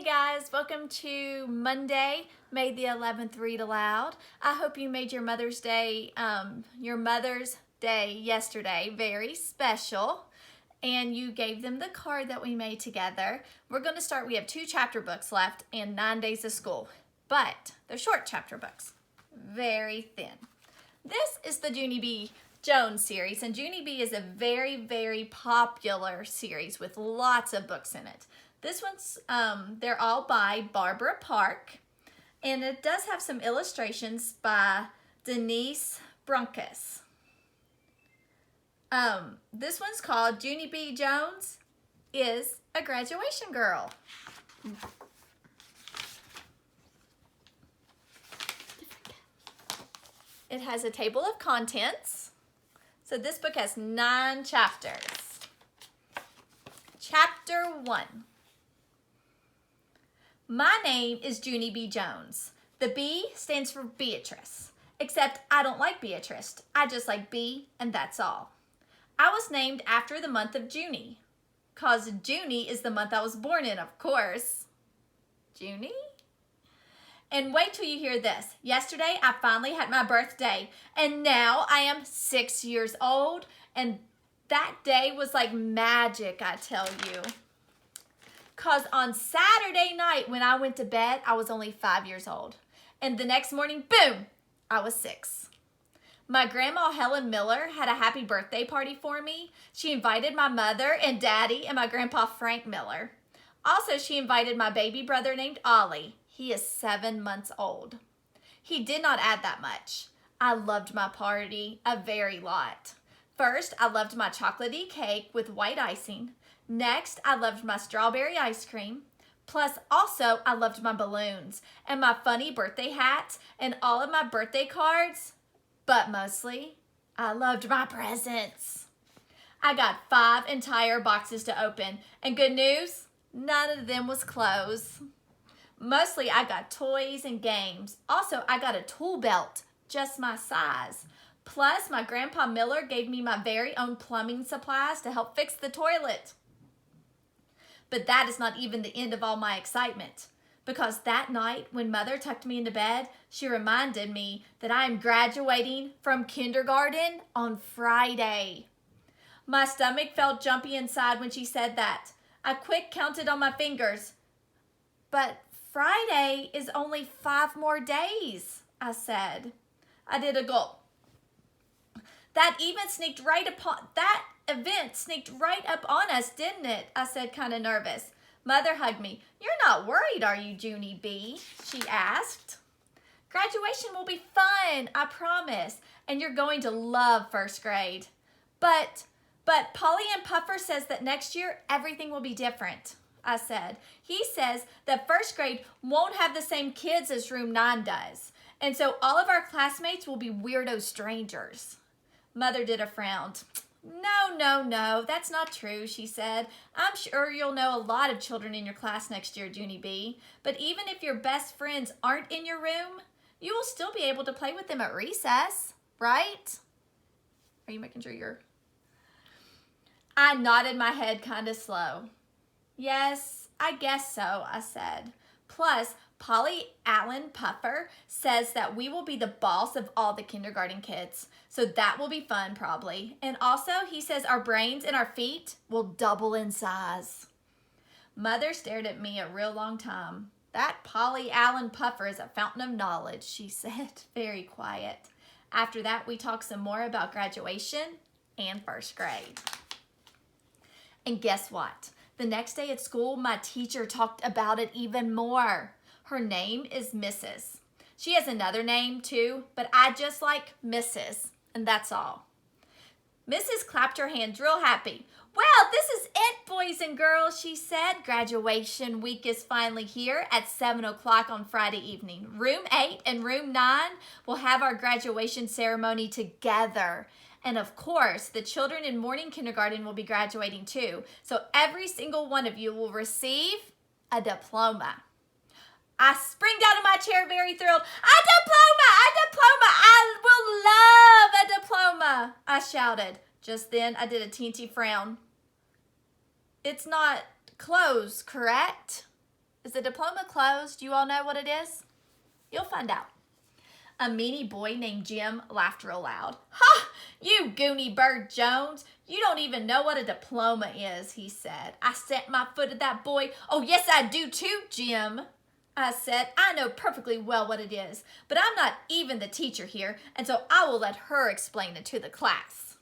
guys, welcome to Monday, May the 11th Read Aloud. I hope you made your Mother's Day yesterday very special, and you gave them the card that we made together. We're going to start, we have 2 chapter books left and 9 days of school, but they're short chapter books, very thin. This is the Junie B. Jones series, and Junie B is a very, very popular series with lots of books in it. This one's, they're all by Barbara Park, and it does have some illustrations by Denise Brunkus. This one's called Junie B. Jones is a Graduation Girl. It has a table of contents. So this book has 9 chapters. Chapter 1. My name is Junie B. Jones. The B stands for Beatrice, except I don't like Beatrice. I just like B, and that's all. I was named after the month of Junie, cause Junie is the month I was born in, of course. Junie? And wait till you hear this. Yesterday, I finally had my birthday, and now I am 6 years old, and that day was like magic, I tell you. Because on Saturday night when I went to bed, I was only 5 years old. And the next morning, boom, I was 6. My grandma, Helen Miller, had a happy birthday party for me. She invited my mother and daddy and my grandpa, Frank Miller. Also, she invited my baby brother named Ollie. He is 7 months old. He did not add that much. I loved my party a very lot. First, I loved my chocolatey cake with white icing. Next, I loved my strawberry ice cream. Plus, also, I loved my balloons and my funny birthday hats and all of my birthday cards. But mostly, I loved my presents. I got 5 entire boxes to open. And good news, none of them was clothes. Mostly, I got toys and games. Also, I got a tool belt, just my size. Plus, my grandpa Miller gave me my very own plumbing supplies to help fix the toilet. But that is not even the end of all my excitement. Because that night, when Mother tucked me into bed, she reminded me that I am graduating from kindergarten on Friday. My stomach felt jumpy inside when she said that. I quick counted on my fingers. But Friday is only 5 more days, I said. I did a gulp. That event sneaked right up on us, didn't it? I said, kind of nervous. Mother hugged me. You're not worried, are you, Junie B? She asked. Graduation will be fun, I promise. And you're going to love first grade. But Polly and Puffer says that next year everything will be different, I said. He says that first grade won't have the same kids as room 9 does. And so all of our classmates will be weirdo strangers. Mother did a frown. No, that's not true, she said. I'm sure you'll know a lot of children in your class next year, Junie B. But even if your best friends aren't in your room, you will still be able to play with them at recess, right? Are you making sure you're... I nodded my head kind of slow. Yes, I guess so, I said. Plus, Polly Allen Puffer says that we will be the boss of all the kindergarten kids. So that will be fun, probably. And also, he says our brains and our feet will double in size. Mother stared at me a real long time. That Polly Allen Puffer is a fountain of knowledge, she said, very quiet. After that, we talked some more about graduation and first grade. And guess what? The next day at school, my teacher talked about it even more. Her name is Mrs. She has another name too, but I just like Mrs. And that's all. Mrs. clapped her hands real happy. Well, this is it, boys and girls, she said. Graduation week is finally here at 7 o'clock on Friday evening. Room 8 and room 9 will have our graduation ceremony together. And of course, the children in morning kindergarten will be graduating too. So every single one of you will receive a diploma. I springed out of my chair very thrilled. A diploma! I will love a diploma, I shouted. Just then, I did a teensy frown. It's not clothes, correct? Is the diploma closed? You all know what it is? You'll find out. A meanie boy named Jim laughed real loud. Ha! You goony bird Jones. You don't even know what a diploma is, he said. I set my foot at that boy. Oh, yes, I do too, Jim. I said, I know perfectly well what it is, but I'm not even the teacher here, and so I will let her explain it to the class.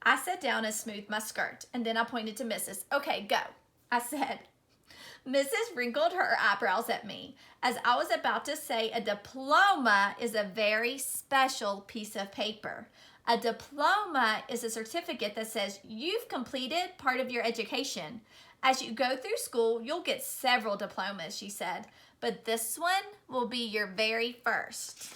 I sat down and smoothed my skirt, and then I pointed to Mrs. Okay, go, I said. Mrs. wrinkled her eyebrows at me as I was about to say a diploma is a very special piece of paper. A diploma is a certificate that says you've completed part of your education. As you go through school, you'll get several diplomas, she said, but this one will be your very first.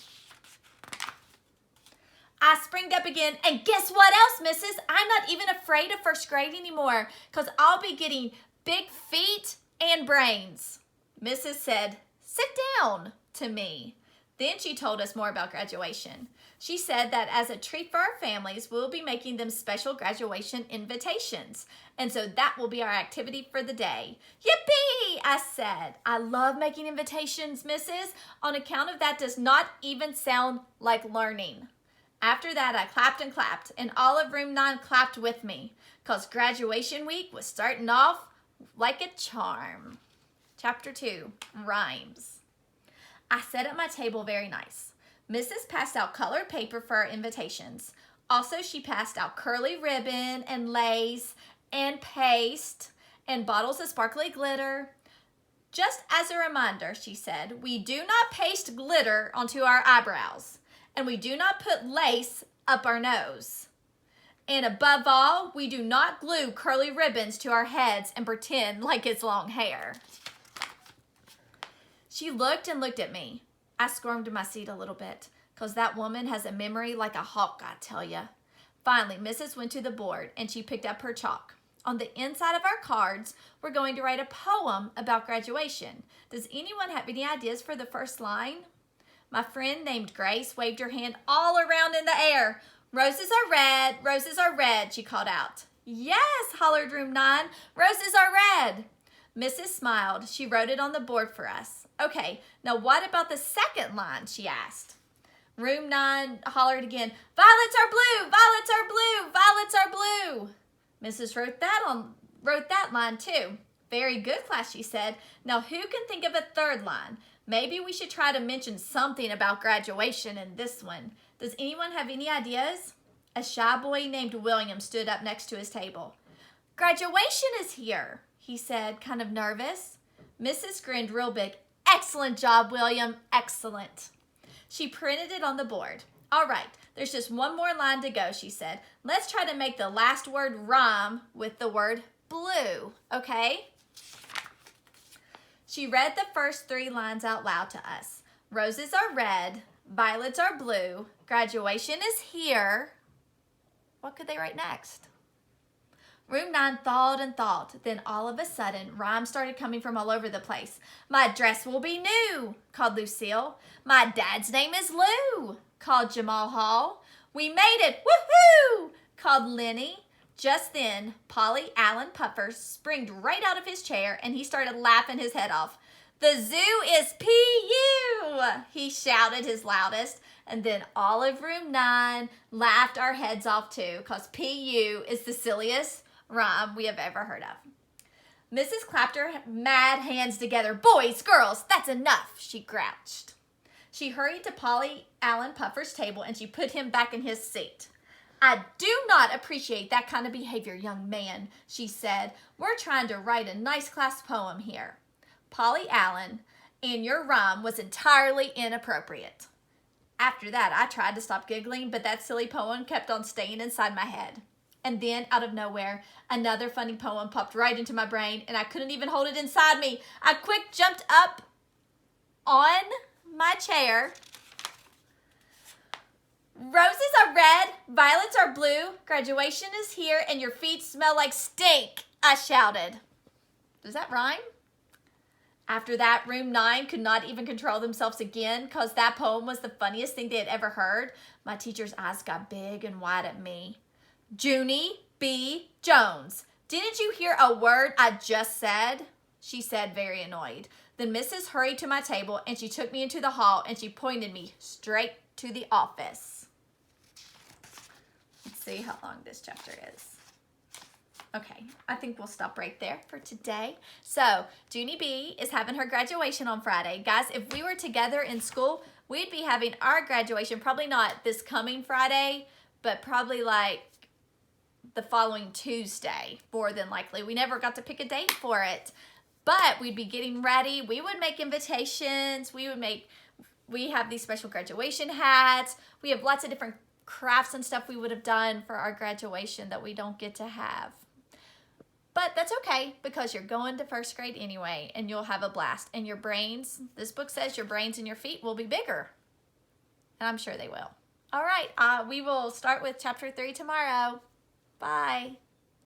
I springed up again, and guess what else, Mrs.? I'm not even afraid of first grade anymore because I'll be getting big feet and brains. Mrs. said, sit down to me. Then she told us more about graduation. She said that as a treat for our families, we'll be making them special graduation invitations. And so that will be our activity for the day. Yippee, I said. I love making invitations, Mrs. On account of that does not even sound like learning. After that, I clapped and clapped, and all of room 9 clapped with me because graduation week was starting off like a charm. Chapter 2, Rhymes. I sat at my table very nice. Mrs. passed out colored paper for our invitations. Also, she passed out curly ribbon and lace and paste and bottles of sparkly glitter. Just as a reminder, she said, we do not paste glitter onto our eyebrows, and we do not put lace up our nose. And above all, we do not glue curly ribbons to our heads and pretend like it's long hair. She looked and looked at me. I squirmed in my seat a little bit, because that woman has a memory like a hawk, I tell ya. Finally, Mrs. went to the board, and she picked up her chalk. On the inside of our cards, we're going to write a poem about graduation. Does anyone have any ideas for the first line? My friend named Grace waved her hand all around in the air. Roses are red, she called out. Yes, hollered room 9, roses are red. Mrs. smiled. She wrote it on the board for us. Okay, now what about the second line, she asked. Room 9 hollered again, violets are blue, violets are blue, violets are blue. Mrs. wrote that line too. Very good, class, she said. Now who can think of a third line? Maybe we should try to mention something about graduation in this one. Does anyone have any ideas? A shy boy named William stood up next to his table. Graduation is here, he said, kind of nervous. Mrs. grinned real big. Excellent job, William, excellent. She printed it on the board. All right, there's just one more line to go, she said. Let's try to make the last word rhyme with the word blue, okay? She read the first 3 lines out loud to us. Roses are red, violets are blue, graduation is here. What could they write next? Room 9 thought and thought. Then all of a sudden, rhymes started coming from all over the place. My dress will be new, called Lucille. My dad's name is Lou, called Jamal Hall. We made it, woohoo, called Lenny. Just then, Polly Allen Puffer springed right out of his chair and he started laughing his head off. The zoo is P.U., he shouted his loudest. And then all of room 9 laughed our heads off too, because P.U. is the silliest rhyme we have ever heard of. Mrs. clapped her mad hands together. Boys, girls, that's enough, she grouched. She hurried to Polly Allen Puffer's table and she put him back in his seat. I do not appreciate that kind of behavior, young man, she said. We're trying to write a nice class poem here. Polly Allen, and your rhyme was entirely inappropriate. After that, I tried to stop giggling, but that silly poem kept on staying inside my head. And then, out of nowhere, another funny poem popped right into my brain, and I couldn't even hold it inside me. I quick jumped up on my chair. Roses are red, violets are blue, graduation is here, and your feet smell like stink, I shouted. Does that rhyme? After that, room 9 could not even control themselves again because that poem was the funniest thing they had ever heard. My teacher's eyes got big and wide at me. Junie B. Jones, didn't you hear a word I just said? she said, very annoyed. Then Mrs. hurried to my table and she took me into the hall and she pointed me straight to the office. Let's see how long this chapter is. Okay, I think we'll stop right there for today. So, Junie B is having her graduation on Friday. Guys, if we were together in school, we'd be having our graduation, probably not this coming Friday, but probably like the following Tuesday, more than likely. We never got to pick a date for it, but we'd be getting ready. We would make invitations. We have these special graduation hats. We have lots of different crafts and stuff we would have done for our graduation that we don't get to have. But that's okay, because you're going to first grade anyway, and you'll have a blast. And your brains, this book says your brains and your feet will be bigger. And I'm sure they will. All right, we will start with chapter 3 tomorrow. Bye.